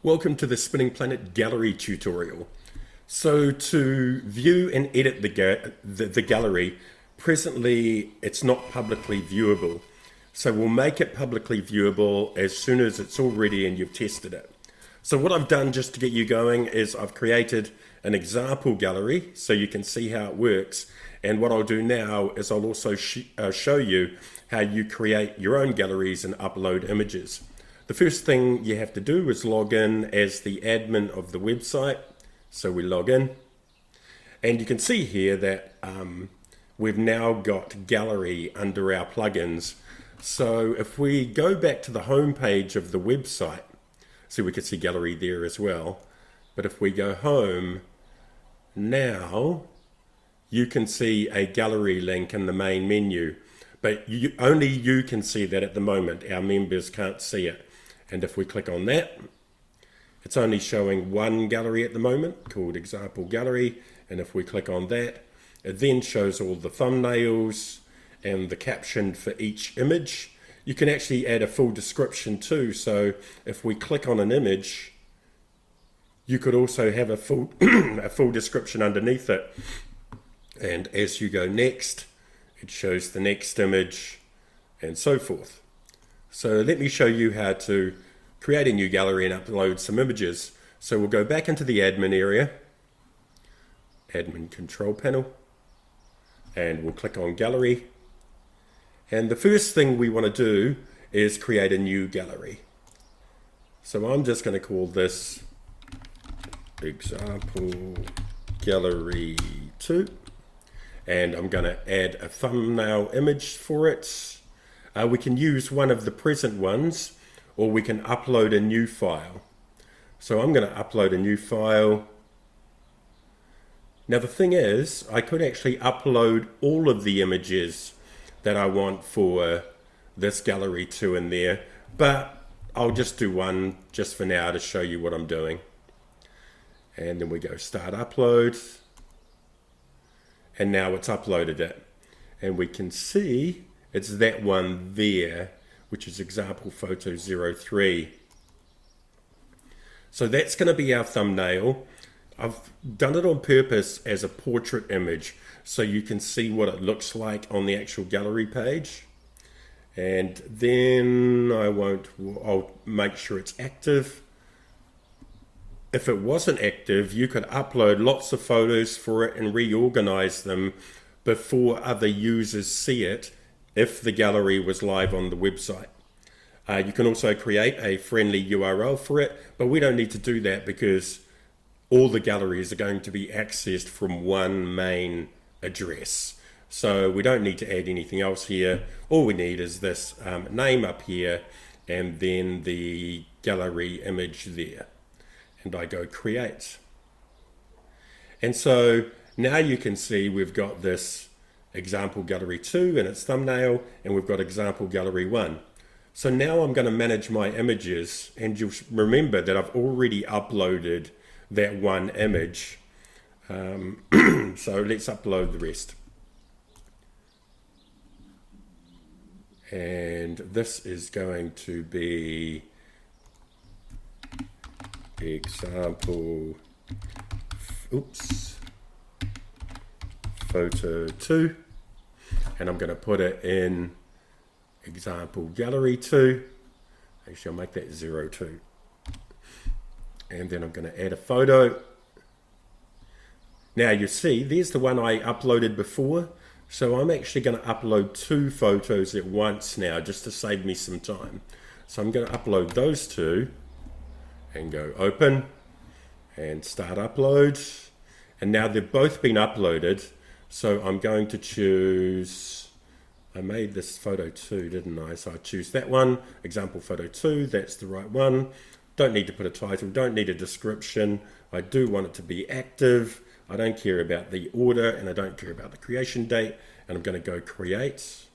Welcome to the Spinning Planet Gallery tutorial. So to view and edit the gallery, presently it's not publicly viewable. So we'll make it publicly viewable as soon as it's all ready and you've tested it. So what I've done just to get you going is I've created an example gallery so you can see how it works. And what I'll do now is I'll also show you how you create your own galleries and upload images. The first thing you have to do is log in as the admin of the website. So we log in, and you can see here that we've now got gallery under our plugins. So if we go back to the home page of the website, so we can see gallery there as well. But if we go home, now you can see a gallery link in the main menu. But only you can see that at the moment. Our members can't see it. And if we click on that, it's only showing one gallery at the moment called Example Gallery. And if we click on that, it then shows all the thumbnails and the caption for each image. You can actually add a full description too. So if we click on an image, you could also have a full, a full description underneath it. And as you go next, it shows the next image and so forth. So let me show you how to create a new gallery and upload some images. So we'll go back into the admin area, admin control panel, and we'll click on gallery. And the first thing we want to do is create a new gallery. So I'm just going to call this Example Gallery 2. And I'm going to add a thumbnail image for it. We can use one of the present ones, or we can upload a new file. So I'm going to upload a new file. Now the thing is, I could actually upload all of the images that I want for this gallery 2 in there, but I'll just do one just for now to show you what I'm doing. And then we go start upload. And now it's uploaded it. And we can see it's that one there, which is example photo 03. So that's going to be our thumbnail. I've done it on purpose as a portrait image so you can see what it looks like on the actual gallery page. And then I'll make sure it's active. If it wasn't active, you could upload lots of photos for it and reorganize them before other users see it if the gallery was live on the website. You can also create a friendly URL for it, but we don't need to do that because all the galleries are going to be accessed from one main address. So we don't need to add anything else here. All we need is this name up here and then the gallery image there. And I go create. And so now you can see we've got this example gallery 2 and its thumbnail, and we've got example gallery 1. So now I'm going to manage my images, and you'll remember that I've already uploaded that one image. So let's upload the rest. And this is going to be example photo 2, and I'm going to put it in example gallery 2. Actually, I'll make that 02, and then I'm going to add a photo. Now you see there's the one I uploaded before, so I'm actually going to upload 2 photos at once now just to save me some time. So I'm going to upload those 2 and go open and start upload, and now they've both been uploaded. So I'm going to choose, I made this photo 2, didn't I? So I choose that one, example photo 2, that's the right one. Don't need to put a title, don't need a description. I do want it to be active. I don't care about the order, and I don't care about the creation date, and I'm going to go create.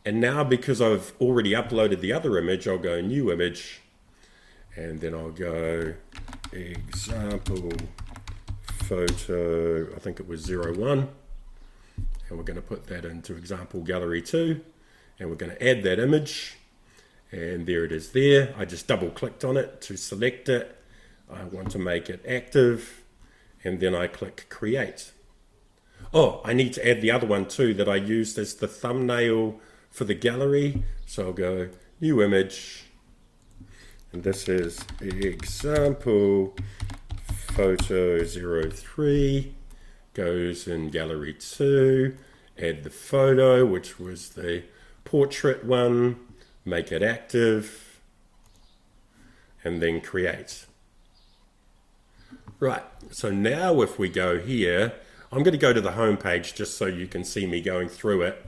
And now because I've already uploaded the other image, I'll go new image, and then I'll go example photo, I think it was 01, and we're going to put that into example gallery 2, and we're going to add that image, And there it is there. I just double clicked on it to select it. I want to make it active, and then I click create. Oh, I need to add the other one too that I used as the thumbnail for the gallery. So I'll go new image, and this is example photo 03, goes in gallery 2, add the photo, which was the portrait one, make it active, and then create. Right, so now if we go here, I'm going to go to the home page just so you can see me going through it,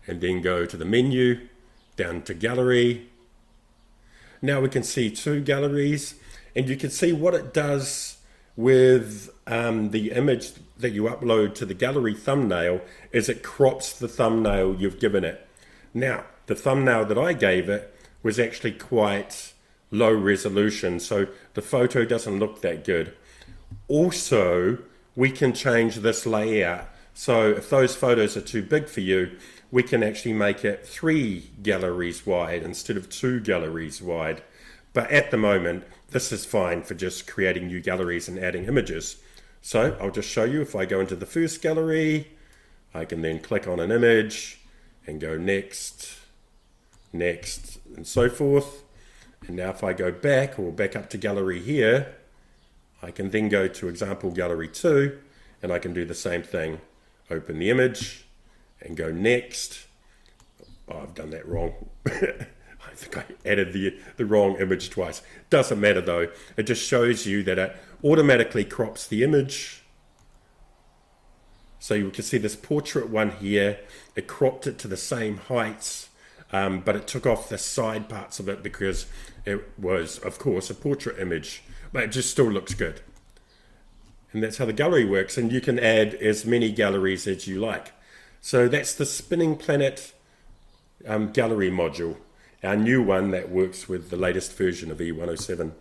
and then go to the menu, down to gallery. Now we can see 2 galleries, and you can see what it does with the image that you upload to the gallery thumbnail is it crops the thumbnail you've given it. Now, the thumbnail that I gave it was actually quite low resolution, so the photo doesn't look that good. Also, we can change this layout. So if those photos are too big for you, we can actually make it 3 galleries wide instead of 2 galleries wide. But at the moment, this is fine for just creating new galleries and adding images. So I'll just show you. If I go into the first gallery, I can then click on an image and go next, next, and so forth. And now if I go back or back up to gallery here, I can then go to example gallery 2, and I can do the same thing. Open the image and go next. Oh, I've done that wrong. I think I added the wrong image twice. Doesn't matter though. It just shows you that it automatically crops the image. So you can see this portrait one here. It cropped it to the same heights, but it took off the side parts of it because it was, of course, a portrait image. But it just still looks good. And that's how the gallery works. And you can add as many galleries as you like. So that's the Spinning Planet gallery module, our new one that works with the latest version of E107.